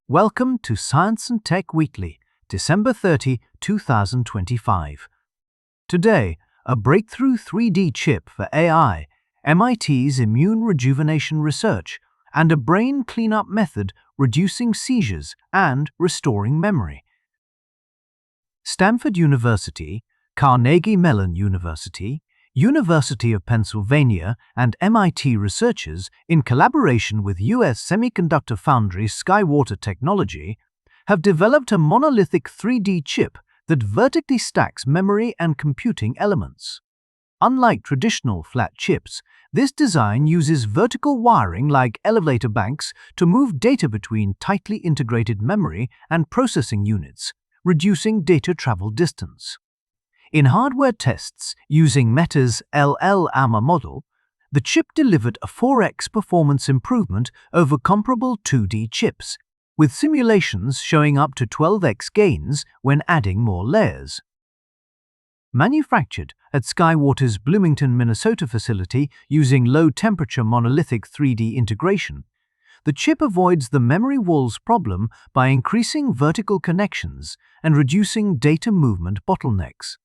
Welcome to Science and Tech Weekly, December 30, 2025. Today, a breakthrough 3D chip for AI, MIT's immune rejuvenation research, and a brain cleanup method reducing seizures and restoring memory. Stanford University, Carnegie Mellon University, University of Pennsylvania, and MIT researchers, in collaboration with U.S. semiconductor foundry Skywater Technology, have developed a monolithic 3D chip that vertically stacks memory and computing elements. Unlike traditional flat chips, this design uses vertical wiring like elevator banks to move data between tightly integrated memory and processing units, reducing data travel distance. In hardware tests using Meta's LLAMA model, the chip delivered a 4x performance improvement over comparable 2D chips, with simulations showing up to 12x gains when adding more layers. Manufactured at Skywater's Bloomington, Minnesota facility using low-temperature monolithic 3D integration, the chip avoids the memory walls problem by increasing vertical connections and reducing data movement bottlenecks.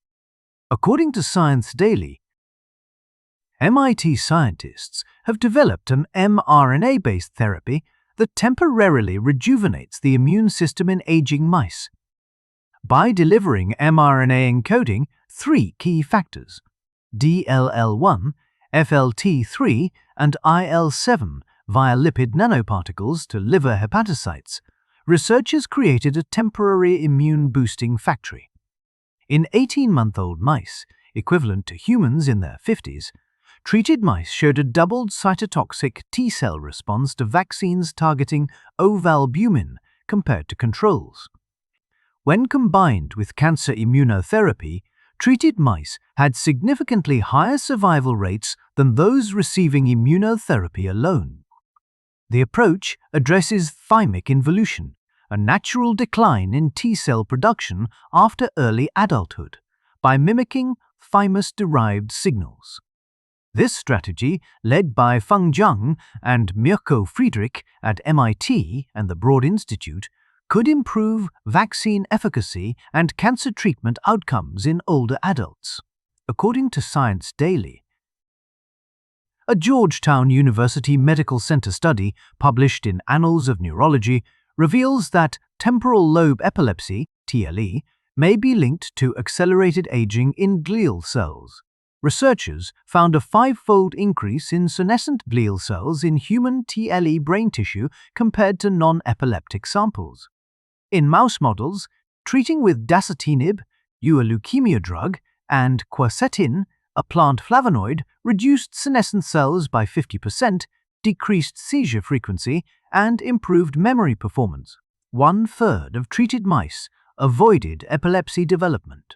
According to Science Daily, MIT scientists have developed an mRNA-based therapy that temporarily rejuvenates the immune system in aging mice. By delivering mRNA encoding three key factors, DLL1, FLT3, and IL7, via lipid nanoparticles to liver hepatocytes, researchers created a temporary immune-boosting factory. In 18-month-old mice, equivalent to humans in their 50s, treated mice showed a doubled cytotoxic T-cell response to vaccines targeting ovalbumin compared to controls. When combined with cancer immunotherapy, treated mice had significantly higher survival rates than those receiving immunotherapy alone. The approach addresses thymic involution, a natural decline in T-cell production after early adulthood, by mimicking thymus-derived signals. This strategy, led by Feng Zhang and Mirko Friedrich at MIT and the Broad Institute, could improve vaccine efficacy and cancer treatment outcomes in older adults, according to Science Daily. A Georgetown University Medical Center study published in Annals of Neurology reveals that temporal lobe epilepsy, TLE, may be linked to accelerated aging in glial cells. Researchers found a 5-fold increase in senescent glial cells in human TLE brain tissue compared to non-epileptic samples. In mouse models, treating with dasatinib, a leukemia drug, and quercetin, a plant flavonoid, reduced senescent cells by 50%, decreased seizure frequency, and improved memory performance. 1/3 of treated mice avoided epilepsy development.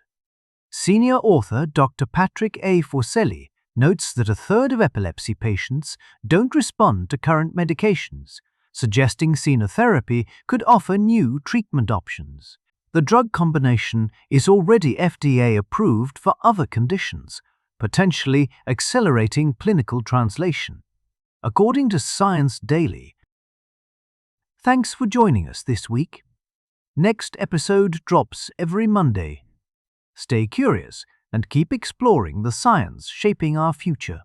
Senior author Dr. Patrick A. Forcelli notes that 1/3 of epilepsy patients don't respond to current medications, suggesting xenotherapy could offer new treatment options. The drug combination is already FDA approved for other conditions, potentially accelerating clinical translation, according to Science Daily. Thanks for joining us this week. Next episode drops every Monday. Stay curious and keep exploring the science shaping our future.